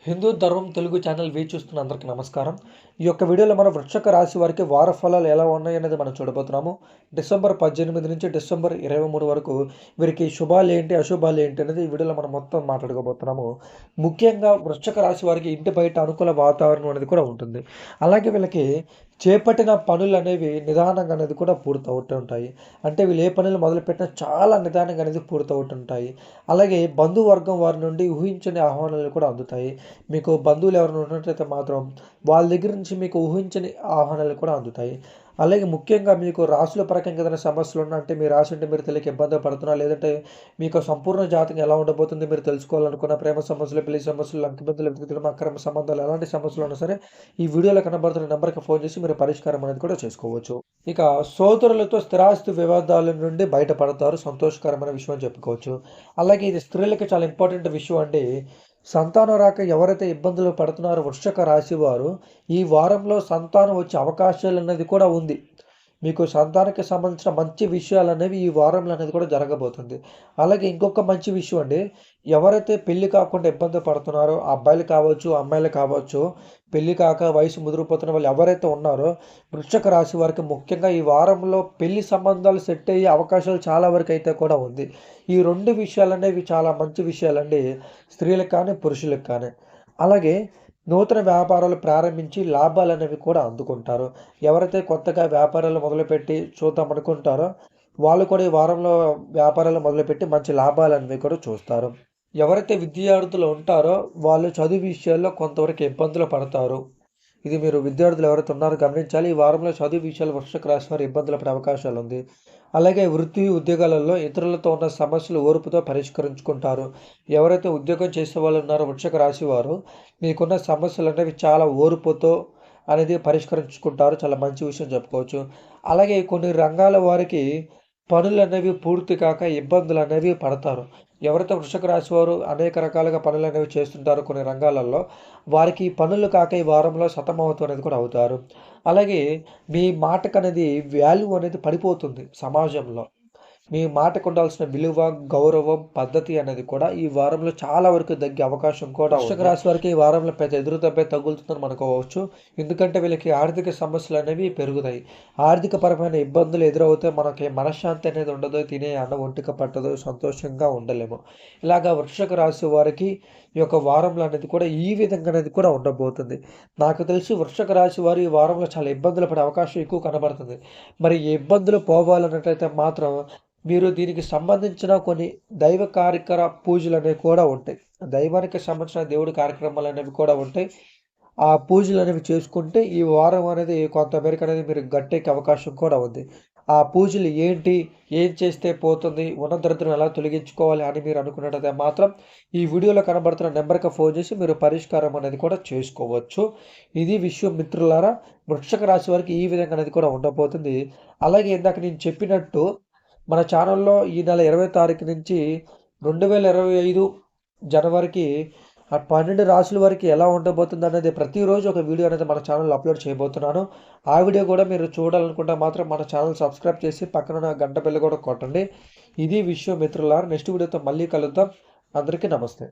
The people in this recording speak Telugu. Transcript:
హిందూ ధర్మం తెలుగు ఛానల్ వీక్షిస్తున్న అందరికీ నమస్కారం. ఈ యొక్క వీడియోలో మనం వృశ్చిక రాశి వారికి వార ఫలాలు ఎలా ఉన్నాయనేది మనం చూడబోతున్నాము. డిసెంబర్ 18 నుంచి డిసెంబర్ 23 వరకు వీరికి శుభాలు ఏంటి, అశుభాలు ఏంటి అనేది ఈ వీడియోలో మనం మొత్తం మాట్లాడుకోబోతున్నాము. ముఖ్యంగా వృశ్చిక రాశి వారికి ఇంటి బయట అనుకూల వాతావరణం అనేది కూడా ఉంటుంది. అలాగే వీళ్ళకి చేపట్టిన పనులు అనేవి నిదానంగా అనేది కూడా పూర్తవుతుంటాయి. అంటే వీళ్ళు ఏ పనులు మొదలుపెట్టినా చాలా నిదానంగా అనేది పూర్తవుతుంటాయి. అలాగే బంధువర్గం వారి నుండి ఊహించని ఆహ్వానాలు కూడా అందుతాయి. మీకు బంధువులు ఎవరైనా ఉన్నట్లయితే మాత్రం వాళ్ళ దగ్గర నుంచి మీకు ఊహించని ఆహ్వానాలు కూడా అందుతాయి. అలాగే ముఖ్యంగా మీకు రాశుల పరంగా ఏదైనా సమస్యలు ఉన్నా, అంటే మీ రాశి ఉంటే మీరు తెలియక ఇబ్బంది పడుతున్నా, లేదంటే మీకు సంపూర్ణ జాతకం ఎలా ఉండబోతుంది మీరు తెలుసుకోవాలనుకున్న, ప్రేమ సమస్యలు, పెళ్లి సమస్యలు, అంకిబద్ధులు వెతుకుతున్న, అక్రమ సంబంధాలు ఎలాంటి సమస్యలు ఉన్నా సరే ఈ వీడియోలో కనబడుతున్న నెంబర్కి ఫోన్ చేసి మీరు పరిష్కారం అనేది కూడా చేసుకోవచ్చు. ఇక సోదరులతో స్థిరాస్తి వివాదాల నుండి బయటపడతారు, సంతోషకరమైన విషయం అని చెప్పుకోవచ్చు. అలాగే ఇది స్త్రీలకు చాలా ఇంపార్టెంట్ విషయం అండి. సంతానం రాక ఎవరైతే ఇబ్బందులు పడుతున్నారో వృశ్చిక రాశి వారు ఈ వారంలో సంతానం వచ్చే అవకాశాలు అనేది కూడా ఉంది. మీకు సంతానానికి సంబంధించిన మంచి విషయాలు అనేవి ఈ వారంలో అనేది కూడా జరగబోతుంది. అలాగే ఇంకొక మంచి విషయం అండి, ఎవరైతే పెళ్లి కాకుండా ఇబ్బంది పడుతున్నారో అబ్బాయిలు కావచ్చు, అమ్మాయిలు కావచ్చు, పెళ్లి కాక వయసు ముదిరిపోతున్న వాళ్ళు ఎవరైతే ఉన్నారో వృశ్చిక రాశి వారికి ముఖ్యంగా ఈ వారంలో పెళ్లి సంబంధాలు సెట్ అయ్యే అవకాశాలు చాలా వరకు అయితే కూడా ఉంది. ఈ రెండు విషయాలు అనేవి చాలా మంచి విషయాలండి, స్త్రీలకు కానీ పురుషులకు కానీ. అలాగే నూతన వ్యాపారాలు ప్రారంభించి లాభాలనేవి కూడా అందుకుంటారు. ఎవరైతే కొత్తగా వ్యాపారాలు మొదలుపెట్టి చూద్దాం అనుకుంటారో వాళ్ళు కూడా ఈ వారంలో వ్యాపారాలు మొదలుపెట్టి మంచి లాభాలనేవి కూడా చూస్తారు. ఎవరైతే విద్యార్థులు ఉంటారో వాళ్ళు చదువు విషయాల్లో కొంతవరకు ఇబ్బందులు పడతారు. ఇది మీరు విద్యార్థులు ఎవరైతే ఉన్నారో గమనించాలి. ఈ వారంలో చదువు విషయాలు వృశ్చిక రాశి వారు ఇబ్బందులు పడే అవకాశాలు ఉంది. అలాగే వృత్తి ఉద్యోగాలలో ఇతరులతో ఉన్న సమస్యలు ఓర్పుతో పరిష్కరించుకుంటారు. ఎవరైతే ఉద్యోగం చేసే వాళ్ళు ఉన్నారో వృశ్చిక రాశి వారు మీకున్న సమస్యలు అనేవి చాలా ఓర్పుతో అనేది పరిష్కరించుకుంటారు. చాలా మంచి విషయం చెప్పుకోవచ్చు. అలాగే కొన్ని రంగాల వారికి పనులు అనేవి పూర్తి కాక ఇబ్బందులు అనేవి పడతారు. ఎవరైతే వృశ్చిక రాశి వారు అనేక రకాలుగా పనులు అనేవి చేస్తుంటారో కొన్ని రంగాలలో వారికి పనులు కాక ఈ వారంలో సతమవుతూ అనేది కూడా అవుతారు. అలాగే మీ మాటకనేది వాల్యూ అనేది పడిపోతుంది సమాజంలో. మీ మాటకు ఉండాల్సిన విలువ, గౌరవం, పద్ధతి అనేది కూడా ఈ వారంలో చాలా వరకు తగ్గే అవకాశం కూడా ఉంది. వృశ్చిక రాశి వారికి ఈ వారంలో పెద్ద ఎదురు దెబ్బే తగులుతుందని అనుకోవచ్చు. ఎందుకంటే వీళ్ళకి ఆర్థిక సమస్యలు అనేవి పెరుగుతాయి. ఆర్థిక పరమైన ఇబ్బందులు ఎదురవుతే మనకి మనశ్శాంతి అనేది ఉండదు, తినే అన్నం ఒంటికి పట్టదు, సంతోషంగా ఉండలేము. ఇలాగా వృశ్చిక రాశి వారికి ఈ యొక్క వారంలో అనేది కూడా ఈ విధంగా అనేది కూడా ఉండబోతుంది. నాకు తెలిసి వృశ్చిక రాశి వారు ఈ వారంలో చాలా ఇబ్బందులు పడే అవకాశం ఎక్కువ కనబడుతుంది. మరి ఈ ఇబ్బందులు పోవాలన్నట్టయితే మాత్రం మీరు దీనికి సంబంధించిన కొన్ని దైవ కార్యకర పూజలు అనేవి కూడా ఉంటాయి. దైవానికి సంబంధించిన దేవుడి కార్యక్రమాలు అనేవి కూడా ఉంటాయి. ఆ పూజలు అనేవి చేసుకుంటే ఈ వారం అనేది కొంతమేరకు అనేది మీరు గట్టెక్కే అవకాశం కూడా ఉంది. ఆ పూజలు ఏంటి, ఏం చేస్తే పోతుంది, ఉన్న దరిద్రం ఎలా తొలగించుకోవాలి అని మీరు అనుకున్నట్టయితే మాత్రం ఈ వీడియోలో కనబడుతున్న నెంబర్కి ఫోన్ చేసి మీరు పరిష్కారం అనేది కూడా చేసుకోవచ్చు. ఇది విషయం మిత్రులారా. వృశ్చిక రాశి వారికి ఈ విధంగా అనేది కూడా ఉండబోతుంది. అలాగే ఇందాక నేను చెప్పినట్టు మన ఛానల్లో ఈ నెల 20 తారీఖు నుంచి 2025 జనవరికి 12 రాశుల వరకు ఎలా ఉండబోతుంది అనేది ప్రతిరోజు ఒక వీడియో అనేది మన ఛానల్లో అప్లోడ్ చేయబోతున్నాను. ఆ వీడియో కూడా మీరు చూడాలనుకుంటే మాత్రం మన ఛానల్ సబ్స్క్రైబ్ చేసి పక్కన గంట బెల్ కూడా కొట్టండి. ఇది విషయం మిత్రులారా. నెక్స్ట్ వీడియోతో మళ్ళీ కలుద్దాం. అందరికీ నమస్తే.